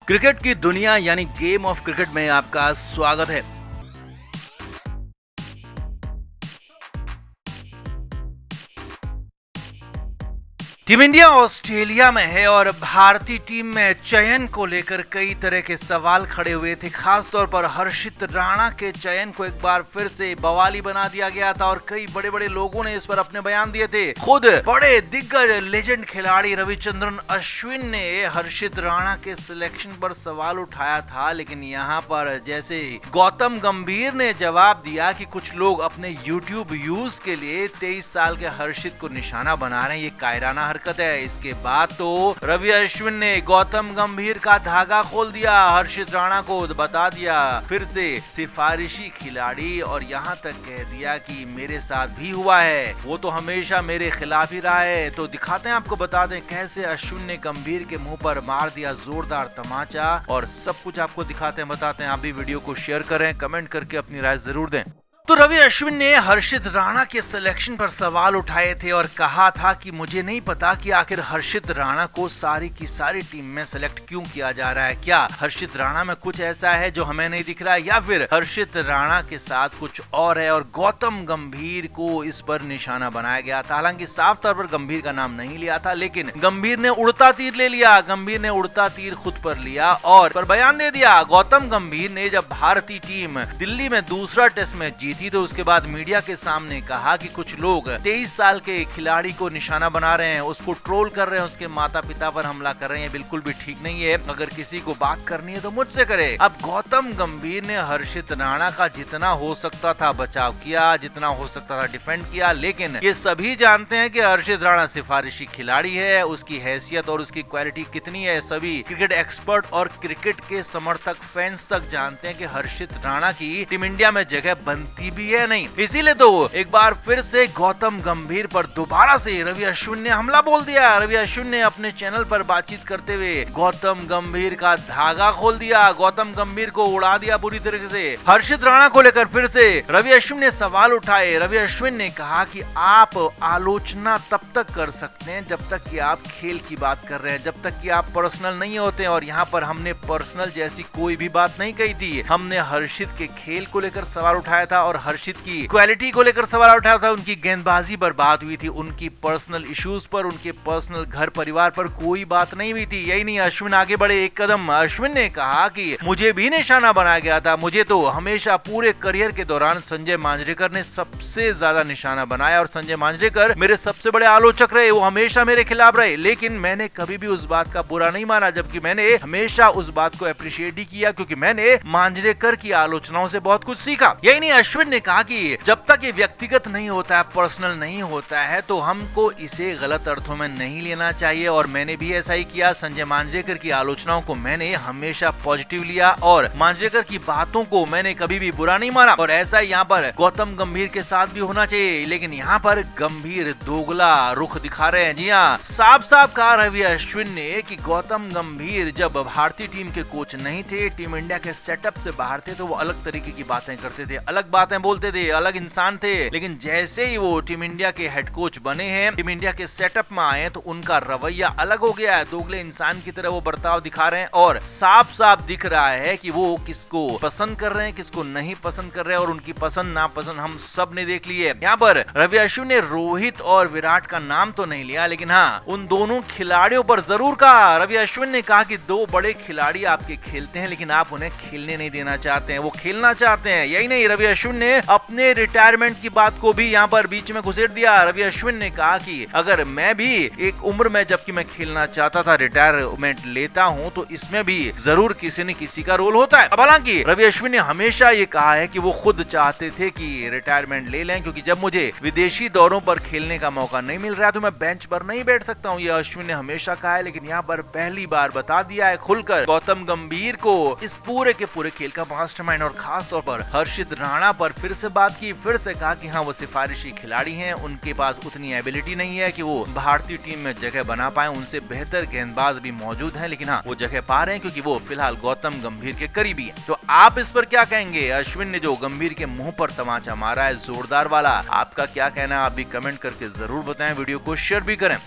Cricket की दुनिया यानी गेम ऑफ क्रिकेट में आपका स्वागत है। टीम इंडिया ऑस्ट्रेलिया में है और भारतीय टीम में चयन को लेकर कई तरह के सवाल खड़े हुए थे। खास तौर पर हर्षित राणा के चयन को एक बार फिर से बवाली बना दिया गया था और कई बड़े बड़े लोगों ने इस पर अपने बयान दिए थे। खुद बड़े दिग्गज लेजेंड खिलाड़ी रविचंद्रन अश्विन ने हर्षित राणा के सिलेक्शन पर सवाल उठाया था, लेकिन यहाँ पर जैसे गौतम गंभीर ने जवाब दिया कि कुछ लोग अपने यूट्यूब व्यूज के लिए 23 साल के हर्षित को निशाना बना रहे हैं, ये कायराना हरकत है। इसके बाद तो रवि अश्विन ने गौतम गंभीर का धागा खोल दिया, हर्षित राणा को बता दिया फिर से सिफारिशी खिलाड़ी, और यहाँ तक कह दिया कि मेरे साथ भी हुआ है, वो तो हमेशा मेरे खिलाफ ही रहा है। तो दिखाते हैं, आपको बता दें कैसे अश्विन ने गंभीर के मुंह पर मार दिया जोरदार तमाचा, और सब कुछ आपको दिखाते हैं, बताते हैं। आप भी वीडियो को शेयर करें, कमेंट करके अपनी राय जरूर दें। तो रवि अश्विन ने हर्षित राणा के सिलेक्शन पर सवाल उठाए थे और कहा था कि मुझे नहीं पता कि आखिर हर्षित राणा को सारी की सारी टीम में सेलेक्ट क्यों किया जा रहा है। क्या हर्षित राणा में कुछ ऐसा है जो हमें नहीं दिख रहा है, या फिर हर्षित राणा के साथ कुछ और है और गौतम गंभीर को इस पर निशाना बनाया गया था। हालांकि साफ तौर पर गंभीर का नाम नहीं लिया था, लेकिन गंभीर ने उड़ता तीर ले लिया, गंभीर ने उड़ता तीर खुद पर लिया और पर बयान दे दिया। गौतम गंभीर ने जब भारतीय टीम दिल्ली में दूसरा टेस्ट मैच जीती तो उसके बाद मीडिया के सामने कहा कि कुछ लोग 23 साल के खिलाड़ी को निशाना बना रहे हैं, उसको ट्रोल कर रहे हैं, उसके माता पिता पर हमला कर रहे हैं, बिल्कुल भी ठीक नहीं है। अगर किसी को बात करनी है तो मुझसे करे। अब गौतम गंभीर ने हर्षित राणा का जितना हो सकता था बचाव किया, जितना हो सकता था डिफेंड किया, लेकिन ये सभी जानते हैं कि हर्षित राणा सिफारिशी खिलाड़ी है, उसकी हैसियत और उसकी क्वालिटी कितनी है सभी क्रिकेट एक्सपर्ट और क्रिकेट के समर्थक फैंस तक जानते हैं कि हर्षित राणा की टीम इंडिया में जगह बनती भी है नहीं। इसीलिए तो एक बार फिर से गौतम गंभीर पर दोबारा से रवि अश्विन ने हमला बोल दिया। रवि अश्विन ने अपने चैनल पर बातचीत करते हुए गौतम गंभीर का धागा खोल दिया, गौतम गंभीर को उड़ा दिया बुरी तरीके से। हर्षित राणा को लेकर फिर से रवि अश्विन ने सवाल उठाए। रवि अश्विन ने कहा कि आप आलोचना तब तक कर सकते हैं जब तक कि आप खेल की बात कर रहे हैं, जब तक कि आप पर्सनल नहीं होते हैं, और यहाँ पर हमने पर्सनल जैसी कोई भी बात नहीं कही थी। हमने हर्षित के खेल को लेकर सवाल उठाया था और हर्षित की क्वालिटी को लेकर सवाल उठाया था। उनकी गेंदबाजी बर्बाद हुई थी, उनकी पर्सनल इश्यूज पर, उनके पर्सनल घर परिवार पर कोई बात नहीं हुई थी। यही नहीं, अश्विन आगे बढ़े एक कदम। अश्विन ने कहा कि मुझे भी निशाना बनाया गया था, मुझे तो हमेशा पूरे करियर के दौरान संजय मांजरेकर ने सबसे ज्यादा निशाना बनाया और संजय मांजरेकर मेरे सबसे बड़े आलोचक रहे, वो हमेशा मेरे खिलाफ रहे, लेकिन मैंने कभी भी उस बात का बुरा नहीं माना, जबकि मैंने हमेशा उस बात को अप्रिशिएट ही किया क्योंकि मैंने मांजरेकर की आलोचनाओं से बहुत कुछ सीखा। यही नहीं, अश्विन ने कहा कि जब तक ये व्यक्तिगत नहीं होता है, पर्सनल नहीं होता है, तो हमको इसे गलत अर्थों में नहीं लेना चाहिए, और मैंने भी ऐसा ही किया। संजय मांजरेकर की आलोचनाओं को मैंने हमेशा पॉजिटिव लिया और मांजरेकर की बातों को मैंने कभी भी बुरा नहीं माना, और ऐसा यहाँ पर गौतम गंभीर के साथ भी होना चाहिए। लेकिन यहाँ पर गंभीर दोगला रुख दिखा रहे हैं। जी हाँ, साफ साफ कहा रवि अश्विन ने कि गौतम गंभीर जब भारतीय टीम के कोच नहीं थे, टीम इंडिया के सेटअप से बाहर थे, तो वो अलग तरीके की बातें करते थे, अलग बातें बोलते थे, अलग इंसान थे। लेकिन जैसे ही वो टीम इंडिया के हेड कोच बने हैं, टीम इंडिया के सेटअप में आए, तो उनका रवैया अलग हो गया है। दोगले इंसान की तरह वो बर्ताव दिखा रहे हैं और साफ साफ दिख रहा है कि वो किसको पसंद कर रहे हैं, किसको नहीं पसंद कर रहे हैं, और उनकी पसंद नापसंद हम सब ने देख ली है। यहाँ पर रवि अश्विन ने रोहित और विराट का नाम तो नहीं लिया, लेकिन हाँ, उन दोनों खिलाड़ियों पर जरूर कहा। रवि अश्विन ने कहा कि दो बड़े खिलाड़ी आपके खेलते हैं, लेकिन आप उन्हें खेलने नहीं देना चाहते हैं, वो खेलना चाहते हैं। यही नहीं, रवि अश्विन ने अपने रिटायरमेंट की बात को भी यहाँ पर बीच में घुसेड़ दिया। रवि अश्विन ने कहा कि अगर मैं भी एक उम्र में जबकि मैं खेलना चाहता था रिटायरमेंट लेता हूँ, तो इसमें भी जरूर किसी न किसी का रोल होता है। अब हालांकि रवि अश्विन ने हमेशा ये कहा है कि वो खुद चाहते थे कि रिटायरमेंट ले लें, क्योंकि जब मुझे विदेशी दौरों पर खेलने का मौका नहीं मिल रहा है तो मैं बेंच पर नहीं बैठ सकता हूँ, ये अश्विन ने हमेशा कहा है। लेकिन यहाँ पर पहली बार बता दिया है खुलकर गौतम गंभीर को इस पूरे के पूरे खेल का मास्टरमाइंड, और खास तौर पर हर्षित राणा पर फिर से बात की, फिर से कहा कि हाँ, वो सिफारिशी खिलाड़ी हैं, उनके पास उतनी एबिलिटी नहीं है कि वो भारतीय टीम में जगह बना पाए, उनसे बेहतर गेंदबाज भी मौजूद हैं, लेकिन हाँ, वो जगह पा रहे हैं क्योंकि वो फिलहाल गौतम गंभीर के करीबी है। तो आप इस पर क्या कहेंगे? अश्विन ने जो गंभीर के मुंह पर तमाचा मारा है जोरदार वाला, आपका क्या कहना है? आप भी कमेंट करके जरूर बताएं, वीडियो को शेयर भी करें।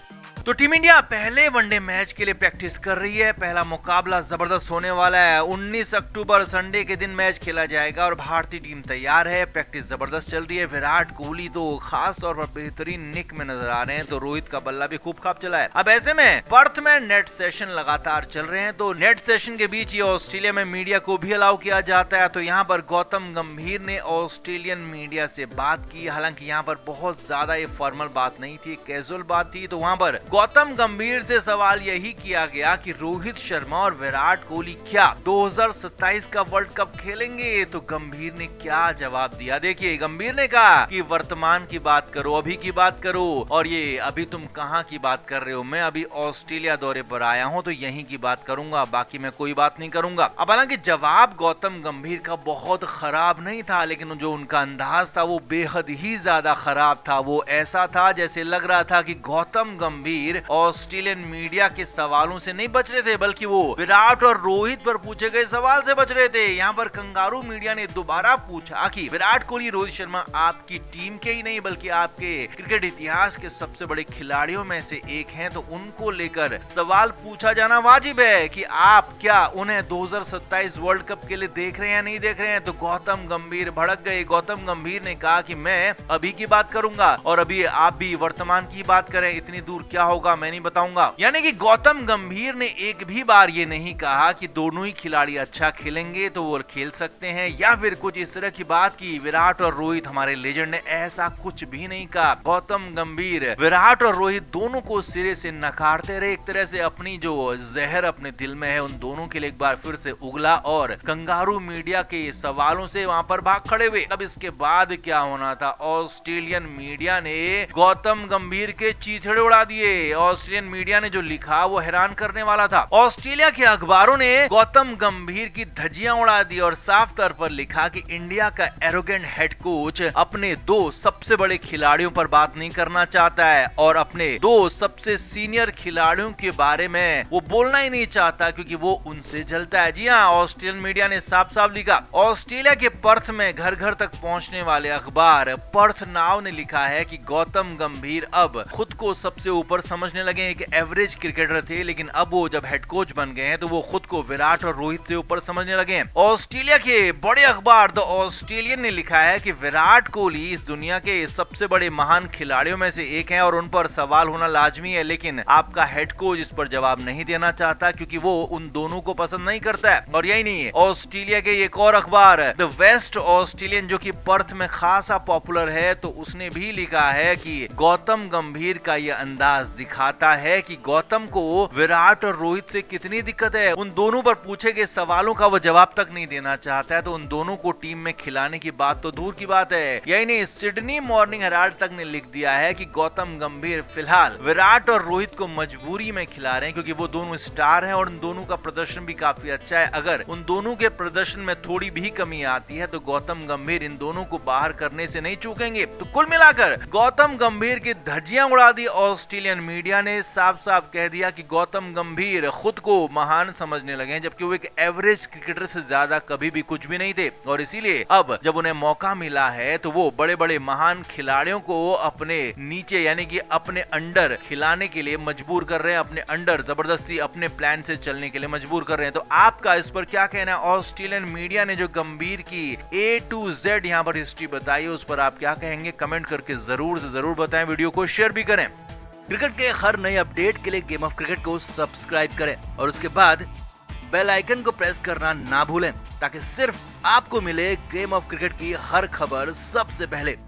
तो टीम इंडिया पहले वनडे मैच के लिए प्रैक्टिस कर रही है। पहला मुकाबला जबरदस्त होने वाला है। 19 अक्टूबर संडे के दिन मैच खेला जाएगा और भारतीय टीम तैयार है। प्रैक्टिस जबरदस्त चल रही है। विराट कोहली तो खास तौर पर बेहतरीन निक में नजर आ रहे हैं, तो रोहित का बल्ला भी खूब खाप चला है। अब ऐसे में पर्थ में नेट सेशन लगातार चल रहे हैं, तो नेट सेशन के बीच ये ऑस्ट्रेलिया में मीडिया को भी अलाउ किया जाता है। तो यहाँ पर गौतम गंभीर ने ऑस्ट्रेलियन मीडिया से बात की। हालांकि यहाँ पर बहुत ज्यादा ये फॉर्मल बात नहीं थी, कैजुअल बात थी। तो वहाँ पर गौतम गंभीर से सवाल यही किया गया कि रोहित शर्मा और विराट कोहली क्या 2027 का वर्ल्ड कप खेलेंगे। तो गंभीर ने क्या जवाब दिया, देखिए। गंभीर ने कहा कि वर्तमान की बात करो, अभी की बात करो, और ये अभी तुम कहां की बात कर रहे हो। मैं अभी ऑस्ट्रेलिया दौरे पर आया हूं, तो यहीं की बात करूंगा, बाकी मैं कोई बात नहीं करूंगा। अब हालांकि जवाब गौतम गंभीर का बहुत खराब नहीं था, लेकिन जो उनका अंदाज था वो बेहद ही ज्यादा खराब था। वो ऐसा था जैसे लग रहा था कि गौतम गंभीर ऑस्ट्रेलियन मीडिया के सवालों से नहीं बच रहे थे, बल्कि वो विराट और रोहित पर पूछे गए सवाल से बच रहे थे। यहाँ पर कंगारू मीडिया ने दोबारा पूछा कि विराट कोहली, रोहित शर्मा आपकी टीम के ही नहीं बल्कि आपके क्रिकेट इतिहास के सबसे बड़े खिलाड़ियों में से एक हैं, तो उनको लेकर सवाल पूछा जाना वाजिब है कि आप क्या उन्हें 2027 वर्ल्ड कप के लिए देख रहे हैं या नहीं देख रहे हैं। तो गौतम गंभीर भड़क गए। गौतम गंभीर ने कहा कि मैं अभी की बात करूंगा और अभी आप भी वर्तमान की बात करें, इतनी दूर क्या होगा मैं नहीं बताऊंगा। यानी कि गौतम गंभीर ने एक भी बार ये नहीं कहा कि दोनों ही खिलाड़ी अच्छा खेलेंगे तो वो खेल सकते हैं, या फिर कुछ इस तरह की बात की विराट और रोहित हमारे लेजेंड ने, ऐसा कुछ भी नहीं कहा। गौतम गंभीर विराट और रोहित दोनों को सिरे से नकारते रहे। एक तरह से अपनी जो जहर अपने दिल में है उन दोनों के लिए एक बार फिर से उगला और कंगारू मीडिया के सवालों से वहां पर भाग खड़े हुए। अब इसके बाद क्या होना था, ऑस्ट्रेलियन मीडिया ने गौतम गंभीर के चीथड़े उड़ा दिए। ऑस्ट्रेलियन मीडिया ने जो लिखा वो हैरान करने वाला था। ऑस्ट्रेलिया के अखबारों ने गौतम गंभीर की धज्जियां उड़ा दी और साफ तौर पर लिखा कि इंडिया का एरोगेंट हेड कोच अपने दो सबसे बड़े खिलाड़ियों पर बात नहीं करना चाहता है और अपने दो सबसे सीनियर खिलाड़ियों के बारे में वो बोलना ही नहीं चाहता, क्योंकि वो उनसे जलता है। जी हाँ, ऑस्ट्रेलियन मीडिया ने साफ साफ लिखा। ऑस्ट्रेलिया के पर्थ में घर घर तक पहुंचने वाले अखबार पर्थ नाउ ने लिखा है कि गौतम गंभीर अब खुद को सबसे ऊपर समझने लगे। एक एवरेज क्रिकेटर थे, लेकिन अब वो जब हेड कोच बन गए हैं तो वो खुद को विराट और रोहित से ऊपर समझने लगे हैं। ऑस्ट्रेलिया के बड़े अखबार द ऑस्ट्रेलियन ने लिखा है कि विराट कोहली इस दुनिया के सबसे बड़े महान खिलाड़ियों में से एक हैं और उन पर सवाल होना लाजमी है, लेकिन आपका हेड कोच इस पर जवाब नहीं देना चाहता क्योंकि वो उन दोनों को पसंद नहीं करता है। और यही नहीं है, ऑस्ट्रेलिया के एक और अखबार द वेस्ट ऑस्ट्रेलियन जो कि पर्थ में खासा पॉपुलर है, तो उसने भी लिखा है कि गौतम गंभीर का यह अंदाज दिखाता है कि गौतम को विराट और रोहित से कितनी दिक्कत है। उन दोनों पर पूछे गए सवालों का वो जवाब तक नहीं देना चाहता है, तो उन दोनों को टीम में खिलाने की बात तो दूर की बात है। यही नहीं, सिडनी मॉर्निंग हेराल्ड तक ने लिख दिया है कि गौतम गंभीर फिलहाल विराट और रोहित को मजबूरी में खिला रहे हैं क्योंकि वो दोनों स्टार हैं और उन दोनों का प्रदर्शन भी काफी अच्छा है। अगर उन दोनों के प्रदर्शन में थोड़ी भी कमी आती है तो गौतम गंभीर इन दोनों को बाहर करने से नहीं चूकेंगे। तो कुल मिलाकर गौतम गंभीर की धज्जियां उड़ा दी ऑस्ट्रेलियन मीडिया ने। साफ साफ कह दिया कि गौतम गंभीर खुद को महान समझने लगे हैं, जबकि वो एक एवरेज क्रिकेटर से ज्यादा कभी भी कुछ भी नहीं थे। और इसीलिए अब जब उन्हें मौका मिला है तो वो बड़े बड़े महान खिलाड़ियों को अपने नीचे यानी कि अपने अंडर खिलाने के लिए मजबूर कर रहे हैं, अपने अंडर जबरदस्ती अपने प्लान से चलने के लिए मजबूर कर रहे हैं। तो आपका इस पर क्या कहना है? ऑस्ट्रेलियन मीडिया ने जो गंभीर की A to Z यहाँ पर हिस्ट्री बताई है उस पर आप क्या कहेंगे? कमेंट करके जरूर से जरूर बताएं, वीडियो को शेयर भी करें। क्रिकेट के हर नए अपडेट के लिए गेम ऑफ क्रिकेट को सब्सक्राइब करें और उसके बाद बेल आइकन को प्रेस करना ना भूलें ताकि सिर्फ आपको मिले गेम ऑफ क्रिकेट की हर खबर सबसे पहले।